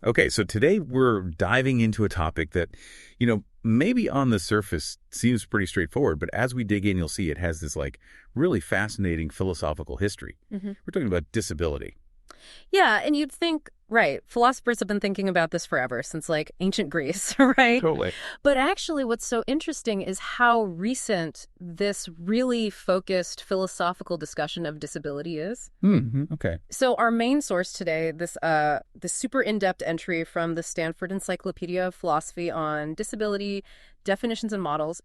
Okay, so today we're diving into a topic that, maybe on the surface seems pretty straightforward, but as we dig in, you'll see it has this really fascinating philosophical history. We're talking about disability. Yeah, and you'd think, right, philosophers have been thinking about this forever, since ancient Greece, right? Totally. But actually, what's so interesting is how recent this really focused philosophical discussion of disability is. Okay. So our main source today, this super in-depth entry from the Stanford Encyclopedia of Philosophy on disability, definitions and models,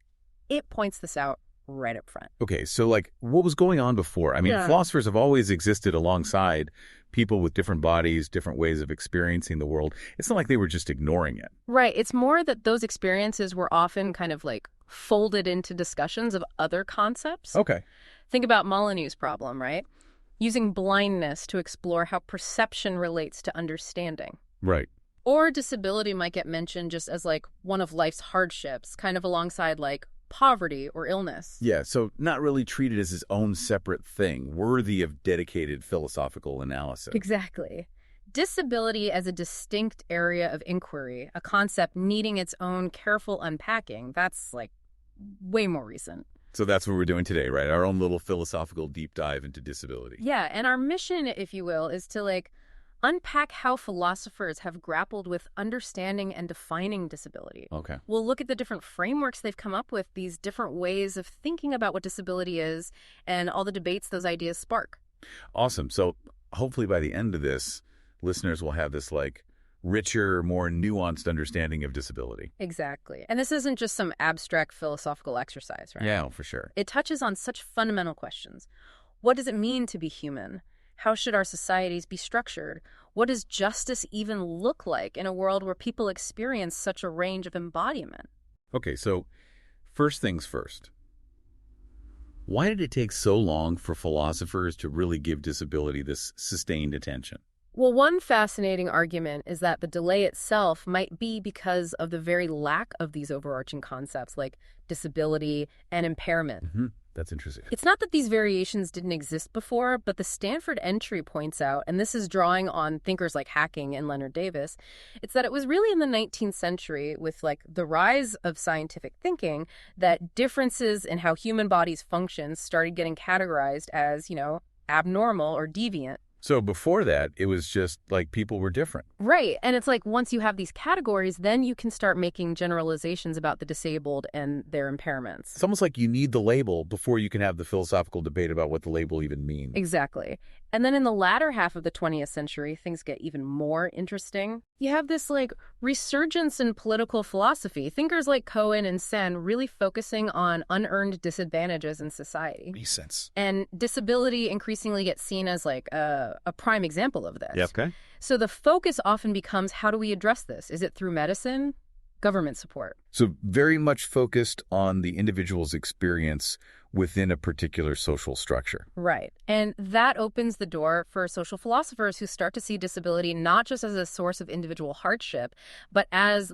it points this out right up front. Okay, so what was going on before? I mean, Yeah. philosophers have always existed alongside people with different bodies, different ways of experiencing the world. It's not like they were just ignoring it. Right. It's more that those experiences were often kind of folded into discussions of other concepts. Okay. Think about Molyneux's problem, right? Using blindness to explore how perception relates to understanding. Right. Or disability might get mentioned just as one of life's hardships, kind of alongside poverty or illness. Yeah, so not really treated as its own separate thing, worthy of dedicated philosophical analysis. Exactly. Disability as a distinct area of inquiry, a concept needing its own careful unpacking, that's way more recent. So that's what we're doing today, right? Our own little philosophical deep dive into disability. Yeah, and our mission, if you will, is to unpack how philosophers have grappled with understanding and defining disability. Okay. We'll look at the different frameworks they've come up with, these different ways of thinking about what disability is, and all the debates those ideas spark. Awesome. So hopefully by the end of this, listeners will have this richer, more nuanced understanding of disability. Exactly. And this isn't just some abstract philosophical exercise, right? Yeah, for sure. It touches on such fundamental questions. What does it mean to be human? How should our societies be structured? What does justice even look like in a world where people experience such a range of embodiment? Okay, so first things first. Why did it take so long for philosophers to really give disability this sustained attention? Well, one fascinating argument is that the delay itself might be because of the very lack of these overarching concepts like disability and impairment. That's interesting. It's not that these variations didn't exist before, but the Stanford entry points out, and this is drawing on thinkers like Hacking and Leonard Davis, it's that it was really in the 19th century with the rise of scientific thinking that differences in how human bodies function started getting categorized as, abnormal or deviant. So before that, it was just people were different. Right. And it's once you have these categories, then you can start making generalizations about the disabled and their impairments. It's almost like you need the label before you can have the philosophical debate about what the label even means. Exactly. And then in the latter half of the 20th century, things get even more interesting. You have this resurgence in political philosophy. Thinkers like Cohen and Sen really focusing on unearned disadvantages in society. Makes sense. And disability increasingly gets seen as a prime example of this. Yeah, okay. So the focus often becomes, how do we address this? Is it through medicine? Government support? So very much focused on the individual's experience within a particular social structure. Right. And that opens the door for social philosophers who start to see disability not just as a source of individual hardship, but as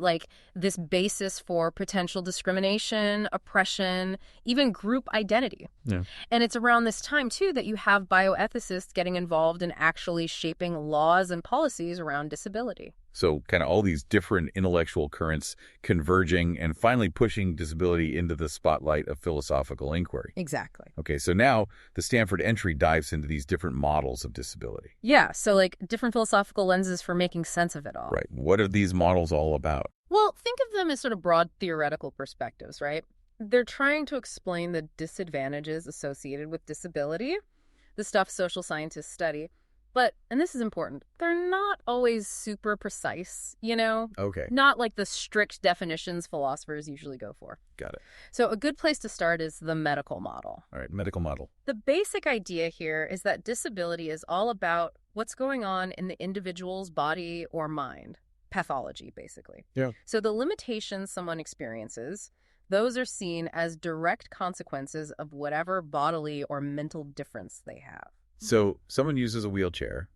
this basis for potential discrimination, oppression, even group identity. Yeah. And it's around this time, too, that you have bioethicists getting involved in actually shaping laws and policies around disability. So kind of all these different intellectual currents converging and finally pushing disability into the spotlight of philosophical inquiry. Exactly. Okay, so now the Stanford entry dives into these different models of disability. Yeah, so different philosophical lenses for making sense of it all. Right. What are these models all about? Well, think of them as sort of broad theoretical perspectives, right? They're trying to explain the disadvantages associated with disability, the stuff social scientists study. But, and this is important, they're not always super precise, Okay. Not like the strict definitions philosophers usually go for. Got it. So a good place to start is the medical model. All right, medical model. The basic idea here is that disability is all about what's going on in the individual's body or mind. Pathology, basically. Yeah. So the limitations someone experiences, those are seen as direct consequences of whatever bodily or mental difference they have. So someone uses a wheelchair.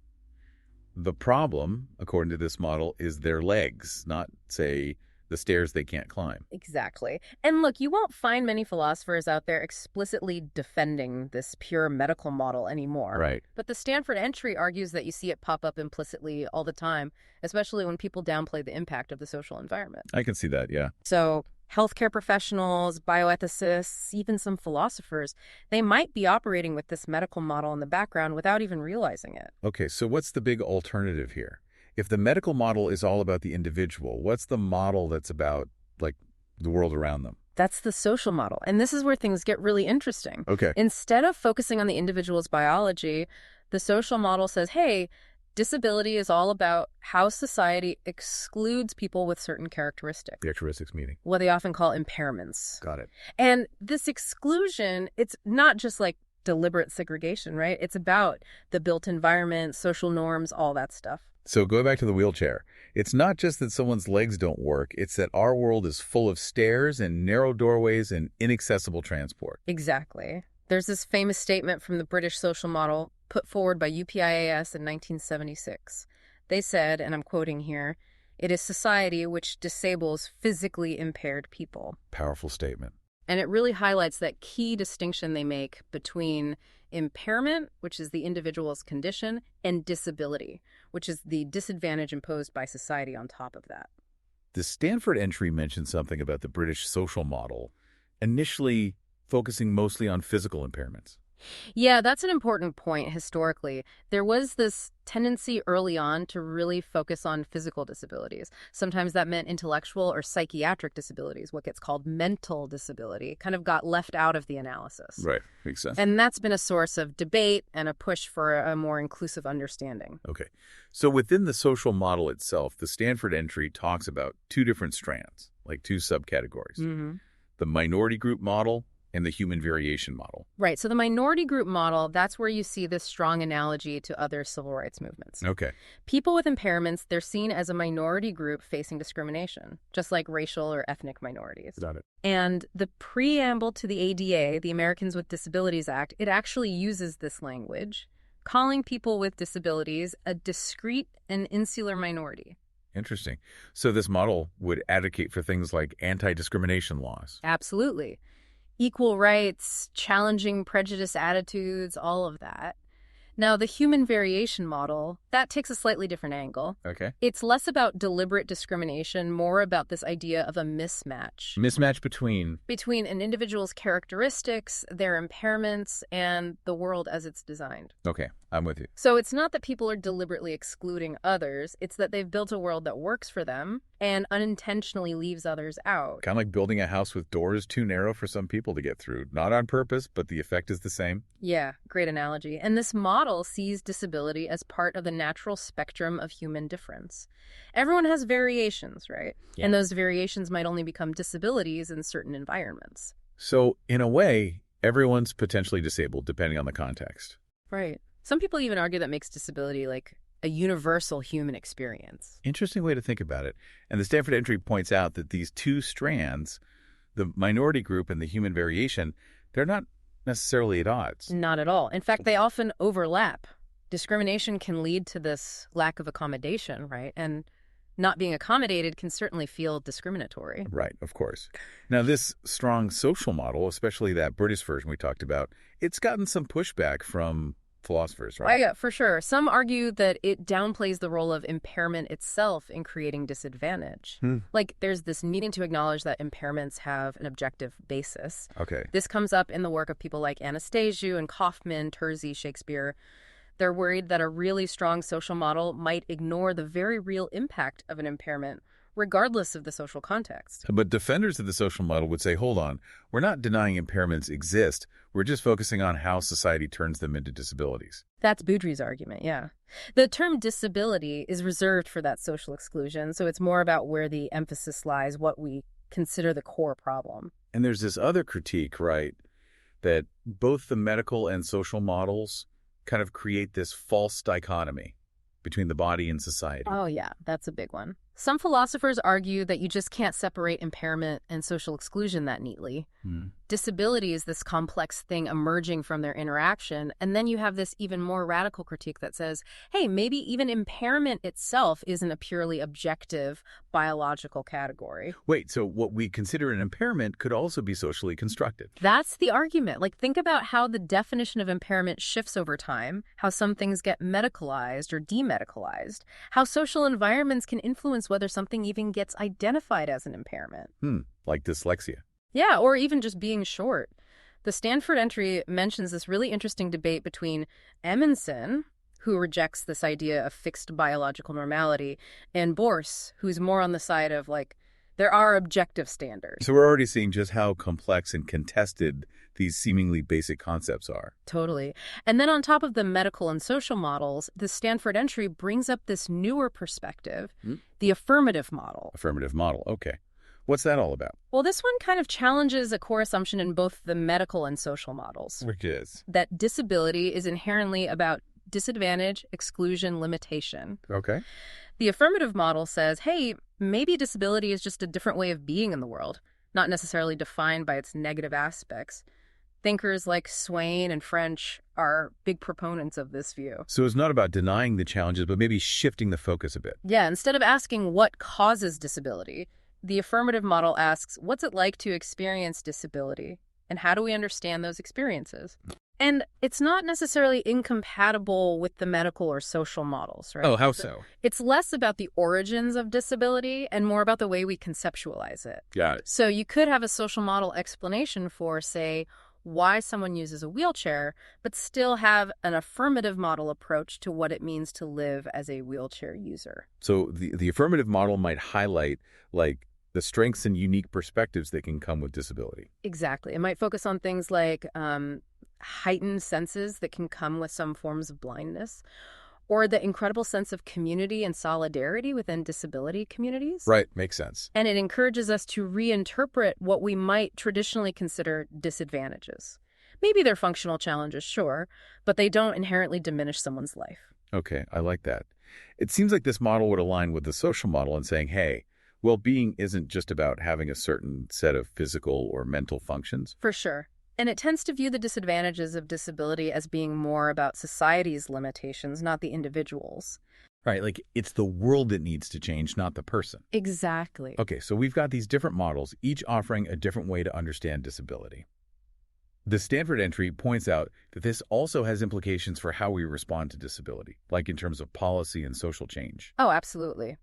The problem, according to this model, is their legs, not, say, the stairs they can't climb. Exactly. And look, you won't find many philosophers out there explicitly defending this pure medical model anymore. Right. But the Stanford entry argues that you see it pop up implicitly all the time, especially when people downplay the impact of the social environment. I can see that, yeah. So healthcare professionals, bioethicists, even some philosophers, they might be operating with this medical model in the background without even realizing it. Okay, so what's the big alternative here? If the medical model is all about the individual, what's the model that's about, like, the world around them? That's the social model. And this is where things get really interesting. Okay. Instead of focusing on the individual's biology, the social model says, hey, disability is all about how society excludes people with certain characteristics. The characteristics meaning. What they often call impairments. Got it. And this exclusion, it's not just like deliberate segregation, right? It's about the built environment, social norms, all that stuff. So go back to the wheelchair. It's not just that someone's legs don't work. It's that our world is full of stairs and narrow doorways and inaccessible transport. Exactly. There's this famous statement from the British social model put forward by UPIAS in 1976. They said, and I'm quoting here, "It is society which disables physically impaired people." Powerful statement. And it really highlights that key distinction they make between impairment, which is the individual's condition, and disability, which is the disadvantage imposed by society on top of that. The Stanford entry mentioned something about the British social model, initially focusing mostly on physical impairments. Yeah, that's an important point historically. There was this tendency early on to really focus on physical disabilities. Sometimes that meant intellectual or psychiatric disabilities, what gets called mental disability, kind of got left out of the analysis. Right. Makes sense. And that's been a source of debate and a push for a more inclusive understanding. Okay. So within the social model itself, the Stanford entry talks about two different strands, like two subcategories. Mm-hmm. The minority group model and the human variation model. Right. So the minority group model, that's where you see this strong analogy to other civil rights movements. Okay. People with impairments, they're seen as a minority group facing discrimination, just like racial or ethnic minorities. Got it. And the preamble to the ADA, the Americans with Disabilities Act, it actually uses this language, calling people with disabilities a discrete and insular minority. Interesting. So this model would advocate for things like anti-discrimination laws. Absolutely. Equal rights, challenging prejudice attitudes, all of that. Now, the human variation model, that takes a slightly different angle. Okay. It's less about deliberate discrimination, more about this idea of a mismatch. Mismatch between Between an individual's characteristics, their impairments, and the world as it's designed. Okay, I'm with you. So it's not that people are deliberately excluding others, it's that they've built a world that works for them and unintentionally leaves others out. Kind of like building a house with doors too narrow for some people to get through. Not on purpose, but the effect is the same. Yeah, great analogy. And this model sees disability as part of the natural spectrum of human difference. Everyone has variations, right? Yeah. And those variations might only become disabilities in certain environments. So, in a way, everyone's potentially disabled depending on the context. Right. Some people even argue that makes disability like a universal human experience. Interesting way to think about it. And the Stanford entry points out that these two strands, the minority group and the human variation, they're not necessarily at odds. Not at all. In fact, they often overlap. Discrimination can lead to this lack of accommodation, right? And not being accommodated can certainly feel discriminatory. Right, of course. Now, this strong social model, especially that British version we talked about, it's gotten some pushback from philosophers, right? Oh, yeah, for sure. Some argue that it downplays the role of impairment itself in creating disadvantage. Like, there's this needing to acknowledge that impairments have an objective basis. Okay. This comes up in the work of people like Anastasio and Kaufman, Terzi, Shakespeare. They're worried that a really strong social model might ignore the very real impact of an impairment, regardless of the social context. But defenders of the social model would say, hold on, we're not denying impairments exist. We're just focusing on how society turns them into disabilities. That's Boudry's argument, yeah. The term disability is reserved for that social exclusion, so it's more about where the emphasis lies, what we consider the core problem. And there's this other critique, right, that both the medical and social models kind of create this false dichotomy between the body and society. Oh, yeah, that's a big one. Some philosophers argue that you just can't separate impairment and social exclusion that neatly. Disability is this complex thing emerging from their interaction, and then you have this even more radical critique that says, hey, maybe even impairment itself isn't a purely objective biological category. Wait, so what we consider an impairment could also be socially constructed. That's the argument. Like, think about how the definition of impairment shifts over time, how some things get medicalized or demedicalized, how social environments can influence whether something even gets identified as an impairment. Like dyslexia. Yeah, or even just being short. The Stanford entry mentions this really interesting debate between Emerson, who rejects this idea of fixed biological normality, and Bourse, who's more on the side of, like, there are objective standards. So we're already seeing just how complex and contested these seemingly basic concepts are. Totally. And then on top of the medical and social models, the Stanford entry brings up this newer perspective, the affirmative model. Affirmative model, okay. What's that all about? Well, this one kind of challenges a core assumption in both the medical and social models. Which is? That disability is inherently about disadvantage, exclusion, limitation. Okay. The affirmative model says, hey, maybe disability is just a different way of being in the world, not necessarily defined by its negative aspects. Thinkers like Swain and French are big proponents of this view. So it's not about denying the challenges, but maybe shifting the focus a bit. Yeah, instead of asking what causes disability, the affirmative model asks, what's it like to experience disability? And how do we understand those experiences? And it's not necessarily incompatible with the medical or social models, right? Oh, how so? It's less about the origins of disability and more about the way we conceptualize it. Got it. So you could have a social model explanation for, say, why someone uses a wheelchair, but still have an affirmative model approach to what it means to live as a wheelchair user. So the affirmative model might highlight, like, the strengths and unique perspectives that can come with disability. Exactly. It might focus on things like heightened senses that can come with some forms of blindness, or the incredible sense of community and solidarity within disability communities. Right, makes sense. And it encourages us to reinterpret what we might traditionally consider disadvantages. Maybe they're functional challenges, sure, but they don't inherently diminish someone's life. Okay, I like that. It seems like this model would align with the social model in saying, hey, well-being isn't just about having a certain set of physical or mental functions. For sure. And it tends to view the disadvantages of disability as being more about society's limitations, not the individual's. Right, like it's the world that needs to change, not the person. Exactly. Okay, so we've got these different models, each offering a different way to understand disability. The Stanford entry points out that this also has implications for how we respond to disability, like in terms of policy and social change. Oh, absolutely.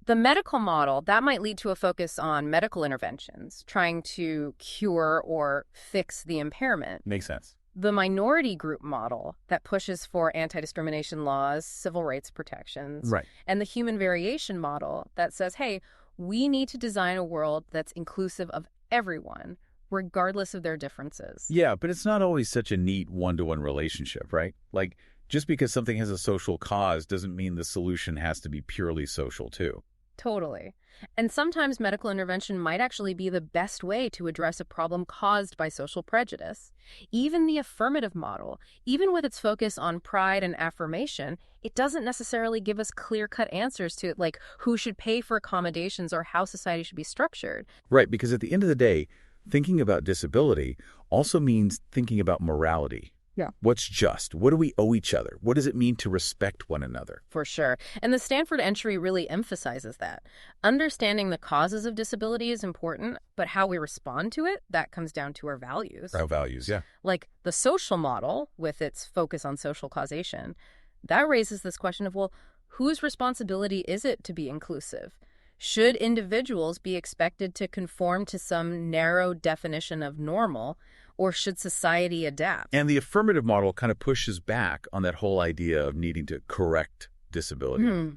The medical model, that might lead to a focus on medical interventions, trying to cure or fix the impairment. Makes sense. The minority group model that pushes for anti-discrimination laws, civil rights protections, Right. And the human variation model that says, hey, we need to design a world that's inclusive of everyone, regardless of their differences. Yeah, but it's not always such a neat one-to-one relationship, right? Like, just because something has a social cause doesn't mean the solution has to be purely social, too. Totally. And sometimes medical intervention might actually be the best way to address a problem caused by social prejudice. Even the affirmative model, even with its focus on pride and affirmation, it doesn't necessarily give us clear-cut answers to, like, who should pay for accommodations or how society should be structured. Right, because at the end of the day, thinking about disability also means thinking about morality. Yeah. What's just? What do we owe each other? What does it mean to respect one another? For sure. And the Stanford entry really emphasizes that. Understanding the causes of disability is important, but how we respond to it, that comes down to our values. Our values, yeah. Like the social model, with its focus on social causation, that raises this question of, well, whose responsibility is it to be inclusive? Should individuals be expected to conform to some narrow definition of normal, or should society adapt? And the affirmative model kind of pushes back on that whole idea of needing to correct disability,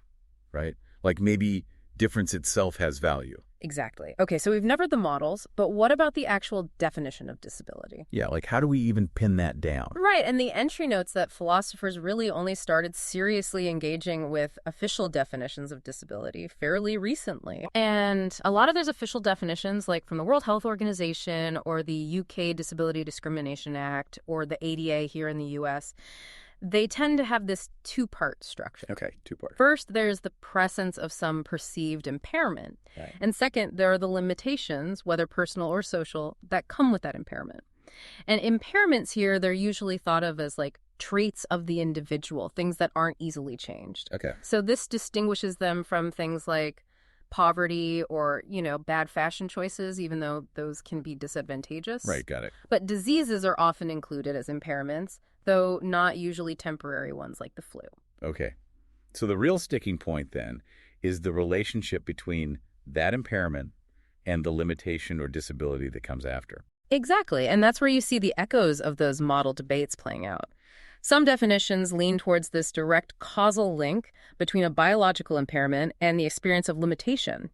right? Like maybe difference itself has value. Exactly. Okay, so we've covered the models, but what about the actual definition of disability? Yeah, like how do we even pin that down? Right, and the entry notes that philosophers really only started seriously engaging with official definitions of disability fairly recently. And a lot of those official definitions, like from the World Health Organization or the UK Disability Discrimination Act or the ADA here in the US, they tend to have this two-part structure. Okay, two-part. First, there's the presence of some perceived impairment. Right. And second, there are the limitations, whether personal or social, that come with that impairment. And impairments here, they're usually thought of as like traits of the individual, things that aren't easily changed. Okay. So this distinguishes them from things like poverty or, bad fashion choices, even though those can be disadvantageous. Right, got it. But diseases are often included as impairments, though not usually temporary ones like the flu. Okay. So the real sticking point then is the relationship between that impairment and the limitation or disability that comes after. Exactly, and that's where you see the echoes of those model debates playing out. Some definitions lean towards this direct causal link between a biological impairment and the experience of limitation.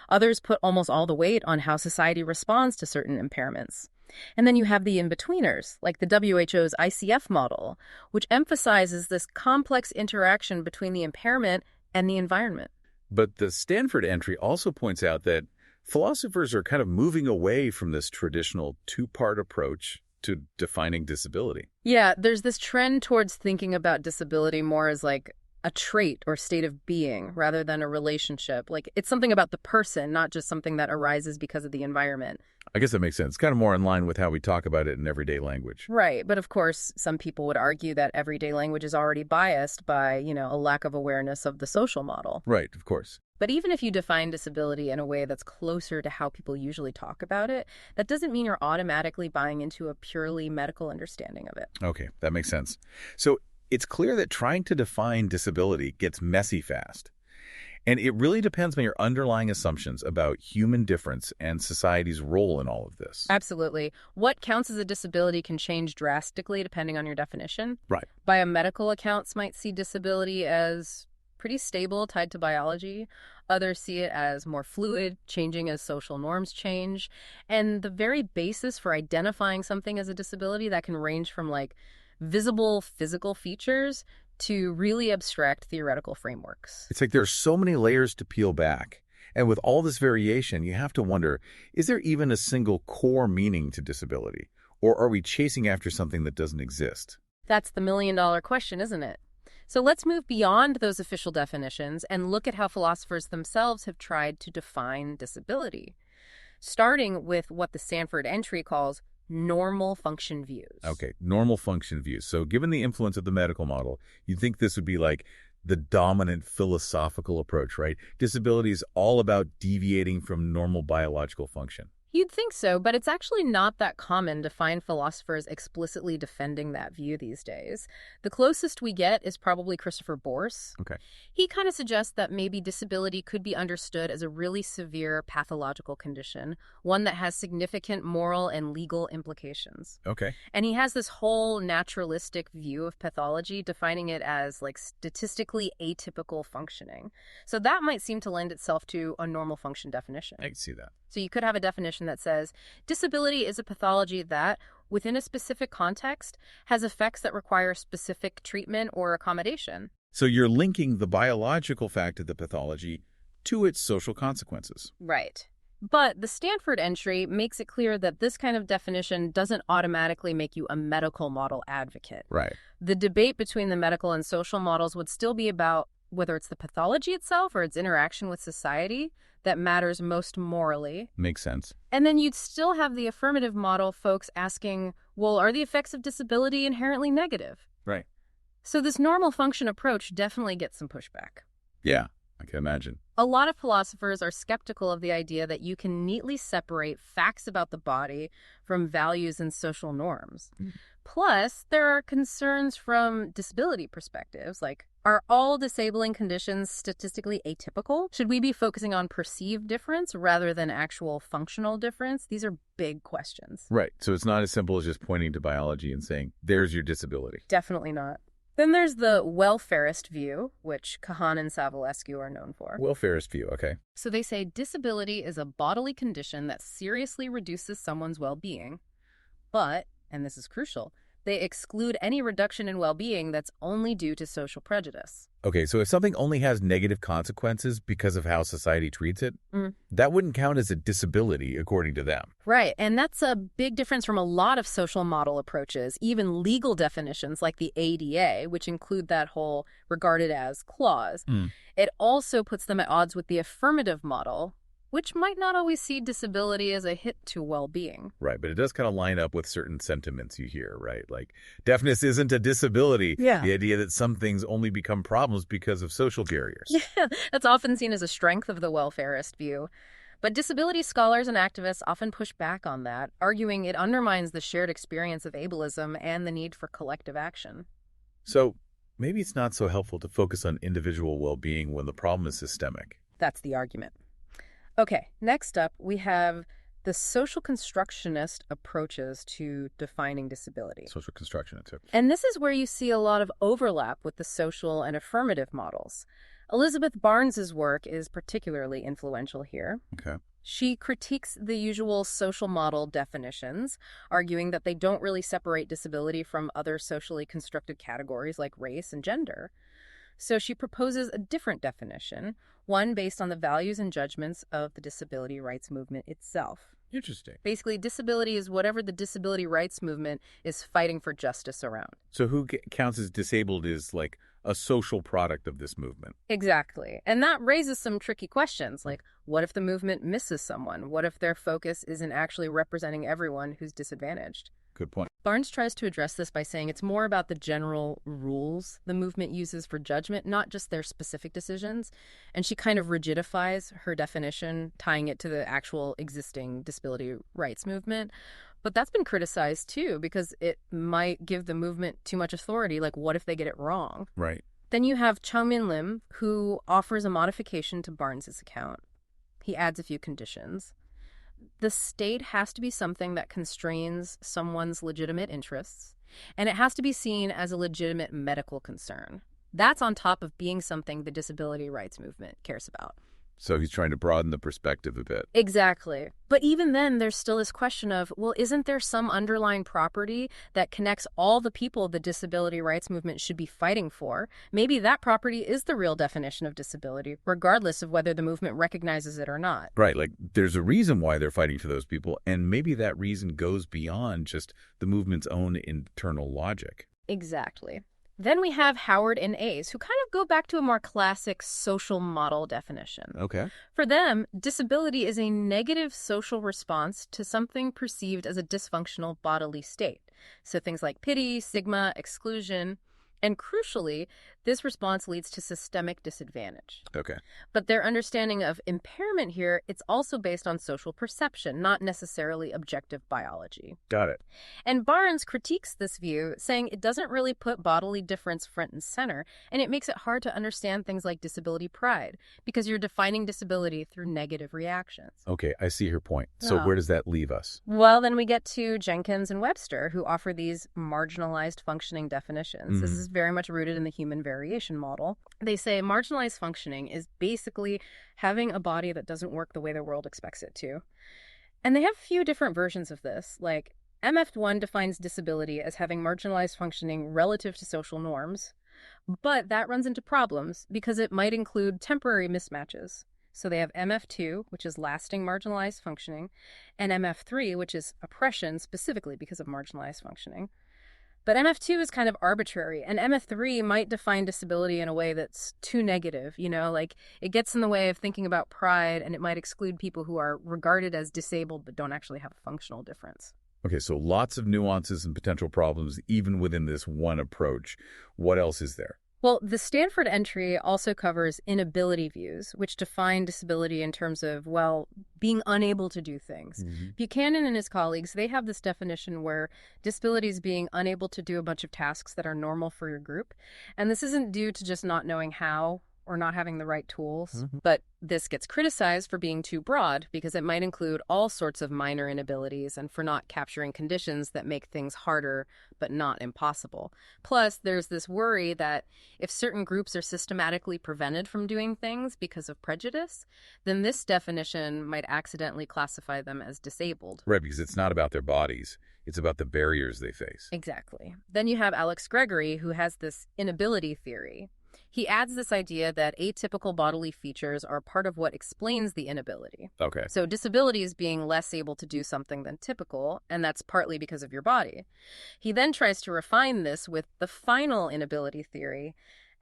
Others put almost all the weight on how society responds to certain impairments. And then you have the in-betweeners, like the WHO's ICF model, which emphasizes this complex interaction between the impairment and the environment. But the Stanford entry also points out that philosophers are kind of moving away from this traditional two-part approach to defining disability. Yeah, there's this trend towards thinking about disability more as like a trait or state of being rather than a relationship. Like it's something about the person, not just something that arises because of the environment. I guess that makes sense. It's kind of more in line with how we talk about it in everyday language. Right. But of course, some people would argue that everyday language is already biased by, a lack of awareness of the social model. Right, of course. But even if you define disability in a way that's closer to how people usually talk about it, that doesn't mean you're automatically buying into a purely medical understanding of it. Okay, that makes sense. So it's clear that trying to define disability gets messy fast. And it really depends on your underlying assumptions about human difference and society's role in all of this. Absolutely. What counts as a disability can change drastically depending on your definition. Right. Biomedical accounts might see disability as pretty stable, tied to biology. Others see it as more fluid, changing as social norms change. And the very basis for identifying something as a disability, that can range from like visible physical features to really abstract theoretical frameworks. It's like there's so many layers to peel back. And with all this variation, you have to wonder, is there even a single core meaning to disability? Or are we chasing after something that doesn't exist? That's the million-dollar question, isn't it? So let's move beyond those official definitions and look at how philosophers themselves have tried to define disability, starting with what the Stanford entry calls normal function views. Okay, normal function views. So given the influence of the medical model, you'd think this would be like the dominant philosophical approach, right? Disability is all about deviating from normal biological function. You'd think so, but it's actually not that common to find philosophers explicitly defending that view these days. The closest we get is probably Christopher Borse. Okay. He kind of suggests that maybe disability could be understood as a really severe pathological condition, one that has significant moral and legal implications. Okay. And he has this whole naturalistic view of pathology, defining it as like statistically atypical functioning. So that might seem to lend itself to a normal function definition. I can see that. So you could have a definition that says disability is a pathology that, within a specific context, has effects that require specific treatment or accommodation. So you're linking the biological fact of the pathology to its social consequences. Right. But the Stanford entry makes it clear that this kind of definition doesn't automatically make you a medical model advocate. Right. The debate between the medical and social models would still be about whether it's the pathology itself or its interaction with society that matters most morally. Makes sense. And then you'd still have the affirmative model folks asking, well, are the effects of disability inherently negative? Right. So this normal function approach definitely gets some pushback. Yeah, I can imagine. A lot of philosophers are skeptical of the idea that you can neatly separate facts about the body from values and social norms. Plus, there are concerns from disability perspectives, like, are all disabling conditions statistically atypical? Should we be focusing on perceived difference rather than actual functional difference? These are big questions. Right. So it's not as simple as just pointing to biology and saying, there's your disability. Definitely not. Then there's the welfarist view, which Kahan and Savulescu are known for. Welfarist view, okay. So they say disability is a bodily condition that seriously reduces someone's well-being, but, and this is crucial, They exclude any reduction in well-being that's only due to social prejudice. Okay, so if something only has negative consequences because of how society treats it, that wouldn't count as a disability according to them. Right, and that's a big difference from a lot of social model approaches, even legal definitions like the ADA, which include that whole regarded as clause. It also puts them at odds with the affirmative model, which might not always see disability as a hit to well-being. Right, but it does kind of line up with certain sentiments you hear, right? Like, deafness isn't a disability. Yeah. The idea that some things only become problems because of social barriers. Yeah, that's often seen as a strength of the welfarist view. But disability scholars and activists often push back on that, arguing it undermines the shared experience of ableism and the need for collective action. So, maybe it's not so helpful to focus on individual well-being when the problem is systemic. That's the argument. Okay, next up, we have the social constructionist approaches to defining disability. Social construction, too. And this is where you see a lot of overlap with the social and affirmative models. Elizabeth Barnes's work is particularly influential here. Okay. She critiques the usual social model definitions, arguing that they don't really separate disability from other socially constructed categories like race and gender. So she proposes a different definition, one based on the values and judgments of the disability rights movement itself. Interesting. Basically, disability is whatever the disability rights movement is fighting for justice around. So who counts as disabled is like a social product of this movement. Exactly. And that raises some tricky questions, like what if the movement misses someone? What if their focus isn't actually representing everyone who's disadvantaged? Good point. Barnes tries to address this by saying it's more about the general rules the movement uses for judgment, not just their specific decisions. And she kind of rigidifies her definition, tying it to the actual existing disability rights movement. But that's been criticized, too, because it might give the movement too much authority. Like, what if they get it wrong? Right. Then you have Chow-Min Lim, who offers a modification to Barnes's account. He adds a few conditions. The state has to be something that constrains someone's legitimate interests, and it has to be seen as a legitimate medical concern. That's on top of being something the disability rights movement cares about. So he's trying to broaden the perspective a bit. Exactly. But even then, there's still this question of, well, isn't there some underlying property that connects all the people the disability rights movement should be fighting for? Maybe that property is the real definition of disability, regardless of whether the movement recognizes it or not. Right. Like, there's a reason why they're fighting for those people, and maybe that reason goes beyond just the movement's own internal logic. Exactly. Then we have Howard and Ace, who kind of go back to a more classic social model definition. Okay. For them, disability is a negative social response to something perceived as a dysfunctional bodily state. So things like pity, stigma, exclusion, and crucially, this response leads to systemic disadvantage. Okay. But their understanding of impairment here, it's also based on social perception, not necessarily objective biology. Got it. And Barnes critiques this view, saying it doesn't really put bodily difference front and center, and it makes it hard to understand things like disability pride, because you're defining disability through negative reactions. Okay, I see her point. So where does that leave us? Well, then we get to Jenkins and Webster, who offer these marginalized functioning definitions. This is very much rooted in the human variation model. They say marginalized functioning is basically having a body that doesn't work the way the world expects it to. And they have a few different versions of this. Like, MF1 defines disability as having marginalized functioning relative to social norms, but that runs into problems because it might include temporary mismatches. So they have MF2, which is lasting marginalized functioning, and MF3, which is oppression specifically because of marginalized functioning. But MF2 is kind of arbitrary, and MF3 might define disability in a way that's too negative, like it gets in the way of thinking about pride, and it might exclude people who are regarded as disabled but don't actually have a functional difference. Okay, so lots of nuances and potential problems even within this one approach. What else is there? Well, the Stanford entry also covers inability views, which define disability in terms of, being unable to do things. Buchanan and his colleagues, they have this definition where disability is being unable to do a bunch of tasks that are normal for your group. And this isn't due to just not knowing how or not having the right tools. But this gets criticized for being too broad because it might include all sorts of minor inabilities and for not capturing conditions that make things harder but not impossible. Plus, there's this worry that if certain groups are systematically prevented from doing things because of prejudice, then this definition might accidentally classify them as disabled. Right, because it's not about their bodies. It's about the barriers they face. Exactly. Then you have Alex Gregory, who has this inability theory. He adds this idea that atypical bodily features are part of what explains the inability. Okay. So disability is being less able to do something than typical, and that's partly because of your body. He then tries to refine this with the final inability theory,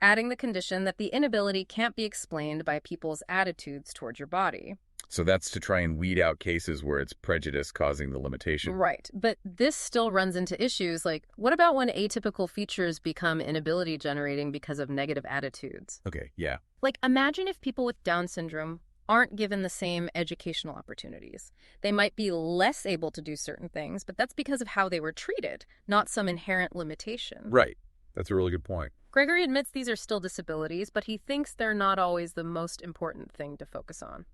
adding the condition that the inability can't be explained by people's attitudes towards your body. So that's to try and weed out cases where it's prejudice causing the limitation. Right. But this still runs into issues like, what about when atypical features become inability generating because of negative attitudes? Okay, yeah. Like, imagine if people with Down syndrome aren't given the same educational opportunities. They might be less able to do certain things, but that's because of how they were treated, not some inherent limitation. Right. That's a really good point. Gregory admits these are still disabilities, but he thinks they're not always the most important thing to focus on.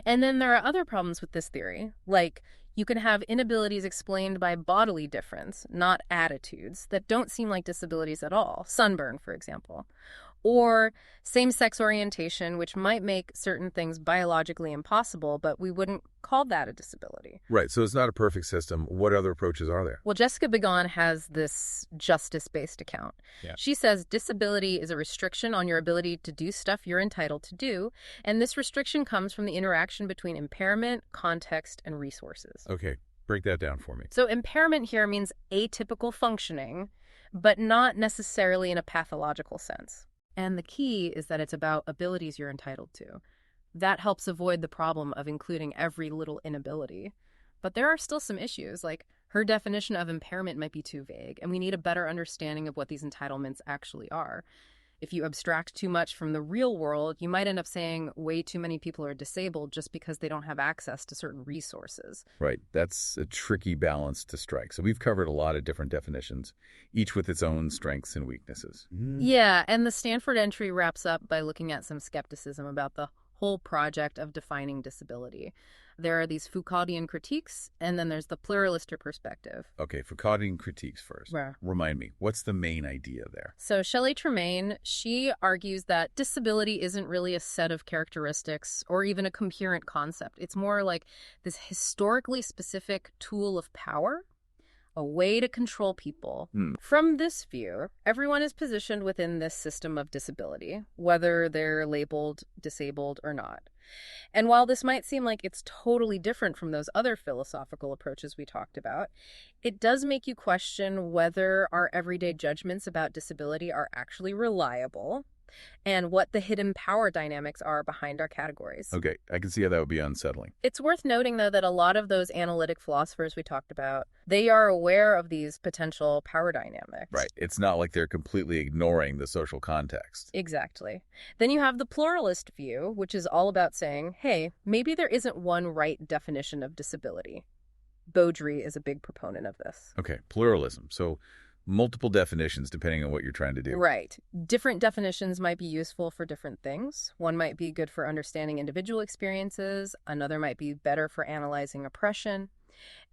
And then there are other problems with this theory, like you can have inabilities explained by bodily difference, not attitudes, that don't seem like disabilities at all. Sunburn, for example. Or same-sex orientation, which might make certain things biologically impossible, but we wouldn't call that a disability. Right, so it's not a perfect system. What other approaches are there? Well, Jessica Begon has this justice-based account. Yeah. She says disability is a restriction on your ability to do stuff you're entitled to do, and this restriction comes from the interaction between impairment, context, and resources. Okay, break that down for me. So impairment here means atypical functioning, but not necessarily in a pathological sense. And the key is that it's about abilities you're entitled to. That helps avoid the problem of including every little inability. But there are still some issues, like her definition of impairment might be too vague, and we need a better understanding of what these entitlements actually are. If you abstract too much from the real world, you might end up saying way too many people are disabled just because they don't have access to certain resources. Right. That's a tricky balance to strike. So we've covered a lot of different definitions, each with its own strengths and weaknesses. Yeah, and the Stanford entry wraps up by looking at some skepticism about the whole project of defining disability. There are these Foucauldian critiques, and then there's the pluralist perspective. Okay, Foucauldian critiques first. Yeah. Remind me, what's the main idea there? So Shelley Tremaine, she argues that disability isn't really a set of characteristics or even a coherent concept. It's more like this historically specific tool of power, a way to control people. From this view, everyone is positioned within this system of disability, whether they're labeled disabled or not. And while this might seem like it's totally different from those other philosophical approaches we talked about, it does make you question whether our everyday judgments about disability are actually reliable and what the hidden power dynamics are behind our categories. Okay, I can see how that would be unsettling. It's worth noting, though, that a lot of those analytic philosophers we talked about, they are aware of these potential power dynamics. Right. It's not like they're completely ignoring the social context. Exactly. Then you have the pluralist view, which is all about saying, hey, maybe there isn't one right definition of disability. Beaudry is a big proponent of this. Okay, pluralism. So multiple definitions depending on what you're trying to do. Right. Different definitions might be useful for different things. One might be good for understanding individual experiences. Another might be better for analyzing oppression.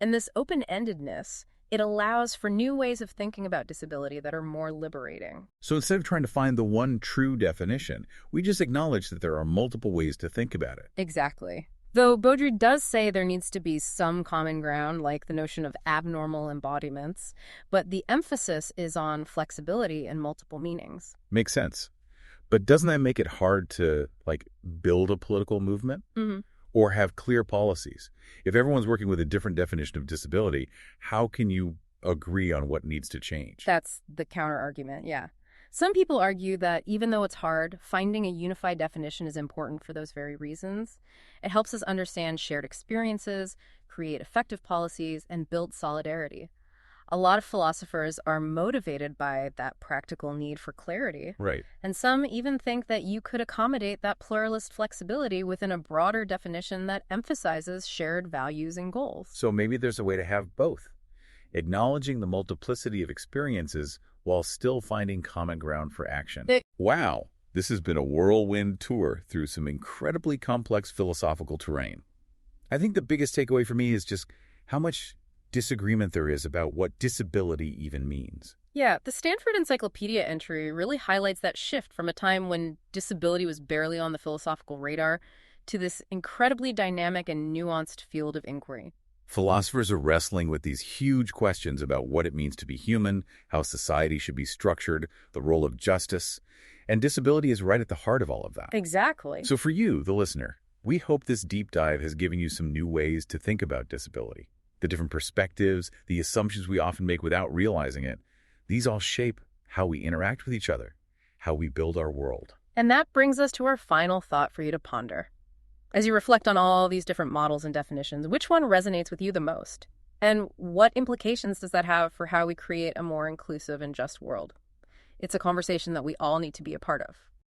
And this open-endedness, it allows for new ways of thinking about disability that are more liberating. So instead of trying to find the one true definition, we just acknowledge that there are multiple ways to think about it. Exactly. Though Beaudry does say there needs to be some common ground, like the notion of abnormal embodiments, but the emphasis is on flexibility and multiple meanings. Makes sense. But doesn't that make it hard to, build a political movement? Mm-hmm. Or have clear policies? If everyone's working with a different definition of disability, how can you agree on what needs to change? That's the counter-argument, yeah. Some people argue that even though it's hard, finding a unified definition is important for those very reasons. It helps us understand shared experiences, create effective policies, and build solidarity. A lot of philosophers are motivated by that practical need for clarity. Right. And some even think that you could accommodate that pluralist flexibility within a broader definition that emphasizes shared values and goals. So maybe there's a way to have both. Acknowledging the multiplicity of experiences while still finding common ground for action. It- Wow, this has been a whirlwind tour through some incredibly complex philosophical terrain. I think the biggest takeaway for me is just how much disagreement there is about what disability even means. Yeah, the Stanford Encyclopedia entry really highlights that shift from a time when disability was barely on the philosophical radar to this incredibly dynamic and nuanced field of inquiry. Philosophers are wrestling with these huge questions about what it means to be human, how society should be structured, the role of justice, and disability is right at the heart of all of that. Exactly. So for you, the listener, we hope this deep dive has given you some new ways to think about disability. The different perspectives, the assumptions we often make without realizing it, these all shape how we interact with each other, how we build our world. And that brings us to our final thought for you to ponder. As you reflect on all these different models and definitions, which one resonates with you the most? And what implications does that have for how we create a more inclusive and just world? It's a conversation that we all need to be a part of.